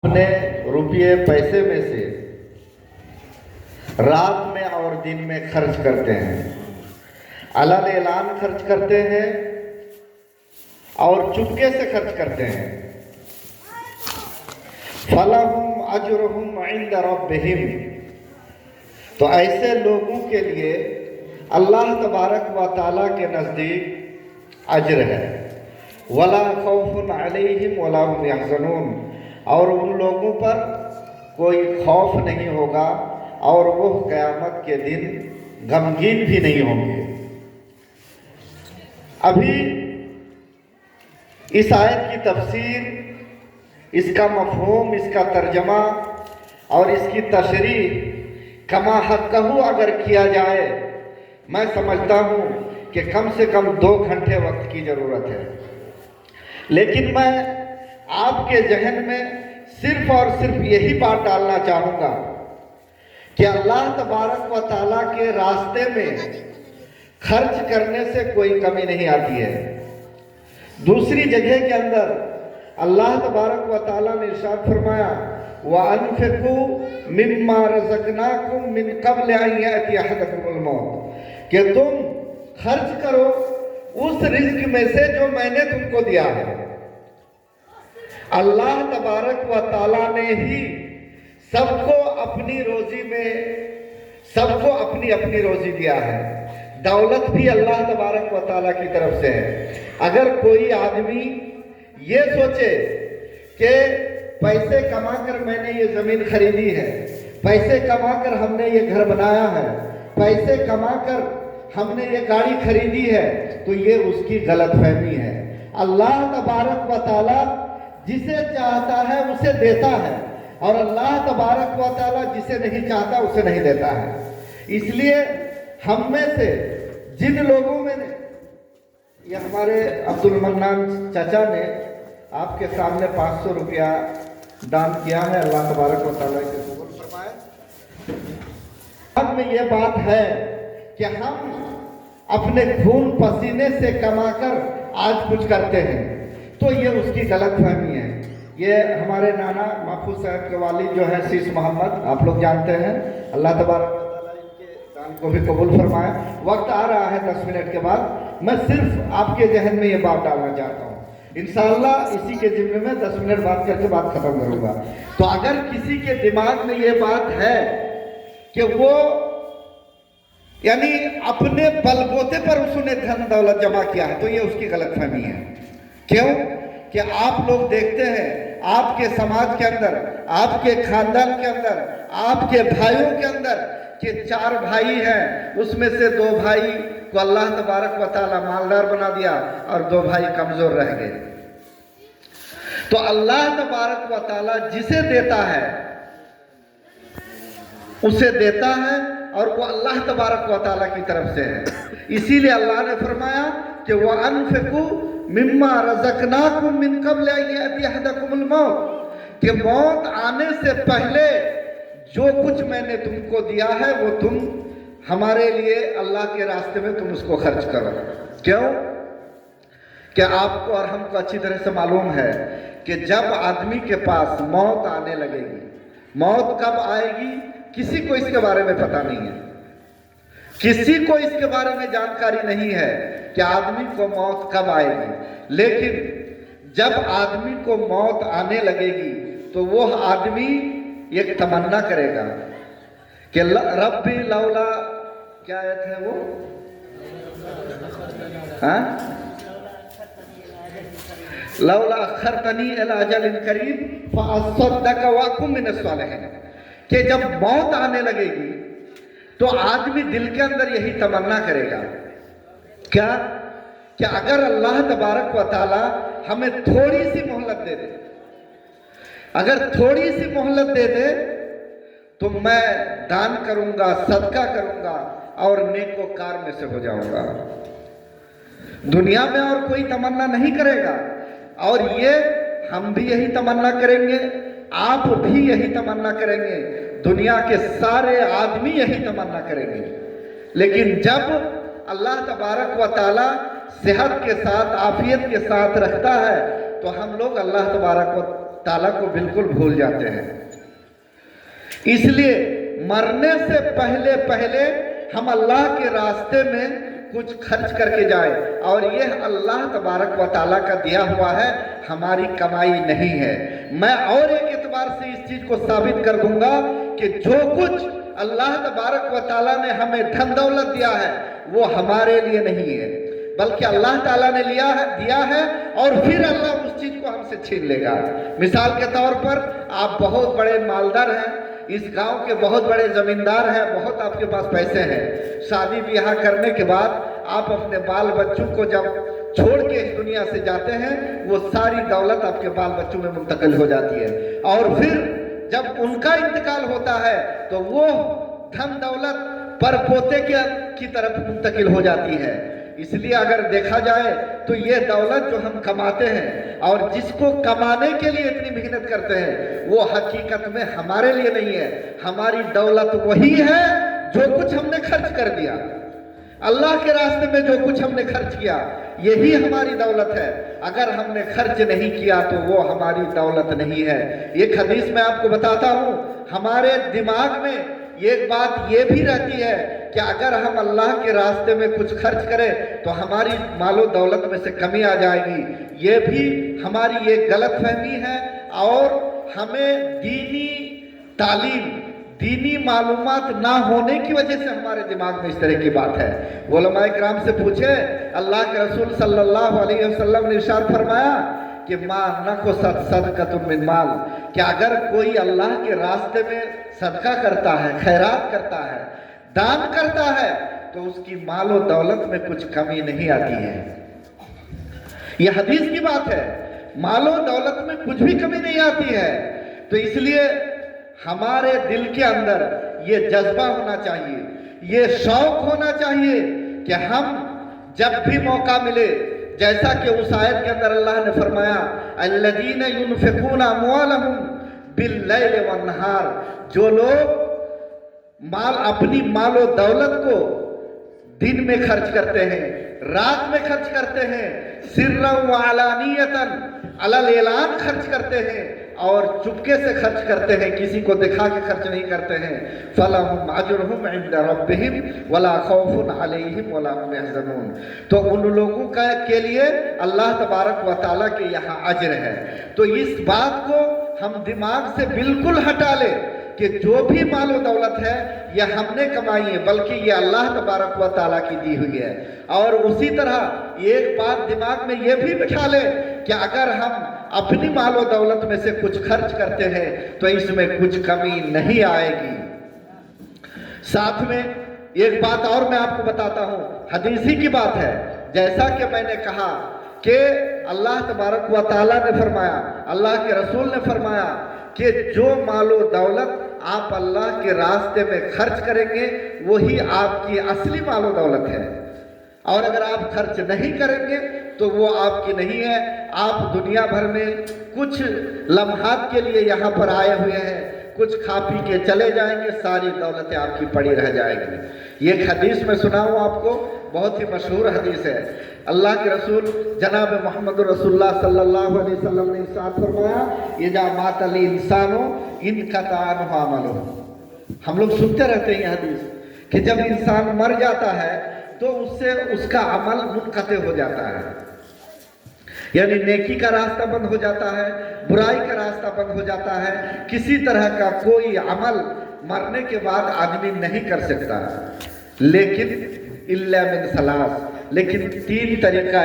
اپنے روپیے پیسے میں سے رات میں اور دن میں خرچ کرتے ہیں، علن اعلان خرچ کرتے ہیں اور چپکے سے خرچ کرتے ہیں۔ فَلَهُمْ أَجْرُهُمْ عِنْدَ رَبِّهِمْ، تو ایسے لوگوں کے لیے اللہ تبارک و تعالیٰ کے نزدیک اجر ہے۔ وَلَا خَوْفٌ عَلَيْهِمْ وَلَا هُمْ يَحْزَنُونَ، اور ان لوگوں پر کوئی خوف نہیں ہوگا اور وہ قیامت کے دن غمگین بھی نہیں ہوں گے۔ ابھی اس آیت کی تفسیر، اس کا مفہوم، اس کا ترجمہ اور اس کی تشریح کما حقہ اگر کیا جائے، میں سمجھتا ہوں کہ کم سے کم 2 گھنٹے وقت کی ضرورت ہے، لیکن میں آپ کے ذہن میں صرف اور صرف یہی بات ڈالنا چاہوں گا کہ اللہ تبارک و تعالیٰ کے راستے میں خرچ کرنے سے کوئی کمی نہیں آتی ہے۔ دوسری جگہ کے اندر اللہ تبارک و تعالیٰ نے ارشاد فرمایا وَأَنفِقُوا مِمَّا رَزَقْنَاكُم مِّن قَبْلِ أَن يَأْتِيَ أَحَدَكُمُ الْمَوْتُ، کہ تم خرچ کرو اس رزق میں سے جو میں نے تم کو دیا ہے۔ اللہ تبارک و تعالیٰ نے ہی سب کو اپنی روزی میں، سب کو اپنی اپنی روزی دیا ہے۔ دولت بھی اللہ تبارک و تعالیٰ کی طرف سے ہے۔ اگر کوئی آدمی یہ سوچے کہ پیسے کما کر میں نے یہ زمین خریدی ہے، پیسے کما کر ہم نے یہ گھر بنایا ہے، پیسے کما کر ہم نے یہ گاڑی خریدی ہے، تو یہ اس کی غلط فہمی ہے۔ اللہ تبارک و تعالیٰ جسے چاہتا ہے اسے دیتا ہے، اور اللہ تبارک و تعالیٰ جسے نہیں چاہتا اسے نہیں دیتا ہے۔ اس لیے ہم میں سے جن لوگوں میں نے، یہ ہمارے عبد المنان چچا نے آپ کے سامنے 500 روپیہ دان کیا ہے، اللہ تبارک و تعالیٰ کے قبول فرمائے۔ اب میں یہ بات ہے کہ ہم اپنے خون پسینے سے کما کر آج کچھ کرتے ہیں، تو یہ اس کی غلط فہمی ہے۔ یہ ہمارے نانا محفوظ صاحب کے والد جو ہے سیس محمد، آپ لوگ جانتے ہیں، اللہ تبارک و تعالیٰ ان کے دان کو بھی قبول فرمائے۔ وقت آ رہا ہے 10 منٹ کے بعد، میں صرف آپ کے ذہن میں یہ بات ڈالنا چاہتا ہوں، انشاءاللہ اسی کے ذمے میں 10 منٹ بات کر کے بات ختم کروں گا۔ تو اگر کسی کے دماغ میں یہ بات ہے کہ وہ یعنی اپنے بل بوتے پر اس نے دھن دولت جمع کیا ہے، تو یہ اس کی غلط فہمی ہے۔ کیوں کہ آپ لوگ دیکھتے ہیں آپ کے سماج کے اندر، آپ کے خاندان کے اندر، آپ کے بھائیوں کے اندر کہ 4 بھائی ہیں، اس میں سے 2 بھائی کو اللہ تبارک و تعالیٰ مالدار بنا دیا اور 2 بھائی کمزور رہ گئے۔ تو اللہ تبارک و تعالیٰ جسے دیتا ہے اسے دیتا ہے، اور وہ اللہ تبارک و تعالیٰ کی طرف سے ہے۔ اسی لیے اللہ نے فرمایا کہ وَأَنفِقُوا مِمَّا رَزَقْنَاكُم مِّن قَبْلِ أَن يَأْتِيَ أَحَدَكُمُ الْمَوْتُ، کہ موت آنے سے پہلے جو کچھ میں نے تم کو دیا ہے وہ تم ہمارے لیے اللہ کے راستے میں تم اس کو خرچ کرو۔ کیوں کہ آپ کو اور ہم کو اچھی طرح سے معلوم ہے کہ جب آدمی کے پاس موت آنے لگے گی، موت کب آئے گی کسی کو اس کے بارے میں پتہ نہیں ہے، کسی کو اس کے بارے میں جانکاری نہیں ہے کہ آدمی کو موت کب آئے گی۔ لیکن جب آدمی کو موت آنے لگے گی تو وہ آدمی ایک تمنا کرے گا کہ ربی لولا، کیا آیت ہے وہ؟ لولا اخرتنی الی اجل قریب فاصدق واکن من الصالحین، کہ جب موت آنے لگے گی تو آدمی دل کے اندر یہی تمنا کرے گا کیا کہ اگر اللہ تبارک و تعالی ہمیں تھوڑی سی مہلت دے دے، اگر تھوڑی سی مہلت دے دے تو میں دان کروں گا، صدقہ کروں گا اور نیکوکار میں سے ہو جاؤں گا۔ دنیا میں اور کوئی تمنا نہیں کرے گا، اور یہ ہم بھی یہی تمنا کریں گے، آپ بھی یہی تمنا کریں گے، دنیا کے سارے آدمی یہی تمنا کریں گے۔ لیکن جب اللہ تبارک و تعالی صحت کے ساتھ، عافیت کے ساتھ رکھتا ہے، تو ہم لوگ اللہ تبارک و ताला को बिल्कुल भूल जाते हैं। इसलिए मरने से पहले पहले हम अल्लाह के रास्ते में कुछ खर्च करके जाए, और यह अल्लाह तबारक व ताला का दिया हुआ है, हमारी कमाई नहीं है। मैं और एक एतबार से इस चीज को साबित कर दूंगा कि जो कुछ अल्लाह तबारक व ताला ने हमें धन दौलत दिया है वो हमारे लिए नहीं है, बल्कि अल्लाह ताला ने दिया है और फिर अल्लाह उस चीज को हमसे छीन लेगा। मिसाल के तौर पर आप बहुत बड़े मालदार हैं, इस गांव के बहुत बड़े जमींदार हैं, बहुत आपके पास पैसे हैं, शादी ब्याह करने के बाद आप अपने बाल बच्चों को जब छोड़ के इस दुनिया से जाते हैं, वो सारी दौलत आपके बाल बच्चों में मुंतकिल हो जाती है, और फिर जब उनका इंतकाल होता है तो वो धन दौलत पर पोते की तरफ मुंतकिल हो जाती है। इसलिए अगर देखा जाए तो ये दौलत जो हम कमाते हैं और जिसको कमाने के लिए इतनी मेहनत करते हैं, वो हकीकत में हमारे लिए नहीं है। हमारी दौलत वही है जो कुछ हमने खर्च कर दिया, अल्लाह के रास्ते में जो कुछ हमने खर्च किया, यही हमारी दौलत है। अगर हमने खर्च नहीं किया तो वो हमारी दौलत नहीं है। एक हदीस में आपको बताता हूँ, हमारे दिमाग में एक बात ये भी रहती है कि अगर हम अल्लाह के रास्ते में कुछ खर्च करें तो हमारी मालो दौलत में से कमी आ जाएगी। ये भी हमारी एक गलत फहमी है, और हमें दीनी तालीम, दीनी मालूमात ना होने की वजह से हमारे दिमाग में इस तरह की बात है। उलमाए किराम से पूछे, अल्लाह के रसूल सल्लल्लाहु अलैहि वसल्लम ने इरशाद फरमाया कि मां नको सदक़तुम मिन माल, कि अगर कोई अल्लाह के रास्ते में सदका करता है, खैरात करता है, दान करता है, तो उसकी मालो दौलत में कुछ कमी नहीं आती है। यह हदीस की बात है, मालो दौलत में कुछ भी कमी नहीं आती है। तो इसलिए हमारे दिल के अंदर ये जज्बा होना चाहिए, ये शौक होना चाहिए कि हम जब भी मौका मिले, जैसा कि उस आयत के अंदर अल्लाह ने फरमाया, अल्लज़ीना युनफ़िक़ूना अम्वालहुम बिल्लैल वन्नहार, जो लोग अपनी मालो दौलत को दिन में खर्च करते हैं, रात में खर्च करते हैं, सिर्रन व अलानियतन, अलल एलान खर्च करते हैं और चुपके से खर्च करते हैं, किसी को दिखा के खर्च नहीं करते हैं, फलहुम अजरुहुम इंदा रब्बिहिम वला खौफुन अलैहिम वला हुम यहज़नून, तो उन लोगों के लिए अल्लाह तबारक व तआला के यहाँ अज्र है। तो इस बात को हम दिमाग से बिल्कुल हटा ले कि जो भी मालो दौलत है यह हमने कमाई है, बल्कि ये अल्लाह तबारक व तआला की दी हुई है। और उसी तरह एक बात दिमाग में ये भी बिठा ले कि अगर हम अपनी मालो दौलत में से कुछ खर्च करते हैं तो इसमें कुछ कमी नहीं आएगी। साथ में एक बात और मैं आपको बताता हूँ, हदीसी की बात है, जैसा कि मैंने कहा कि अल्लाह तबारक व तआला ने फरमाया, अल्लाह के रसूल ने फरमाया कि जो मालो दौलत आप अल्लाह के रास्ते में खर्च करेंगे वही आपकी असली मालो दौलत है, और अगर आप खर्च नहीं करेंगे तो वो आपकी नहीं है। आप दुनिया भर में कुछ लम्हात के लिए यहाँ पर आए हुए हैं, कुछ खा पी के चले जाएंगे, सारी दौलतें आपकी पड़ी रह जाएंगी। ये हदीस में सुनाऊँ आपको, बहुत ही मशहूर हदीस है। अल्लाह के रसूल जनाब मोहम्मद रसूलुल्लाह सल्लल्लाहु अलैहि वसल्लम ने इरशाद फरमाया, इज़ा मातल इंसानो इनक़ता अन्हु अमलुहु। हम लोग सुनते रहते हैं ये हदीस कि जब इंसान मर जाता है तो उससे उसका अमल मुनक़ते हो जाता है, यानी नेकी का रास्ता बंद हो जाता है, बुराई का रास्ता बंद हो जाता है, किसी तरह का कोई अमल मरने के बाद आदमी नहीं कर सकता। लेकिन इल्ला मिन सलास, लेकिन 3 तरीका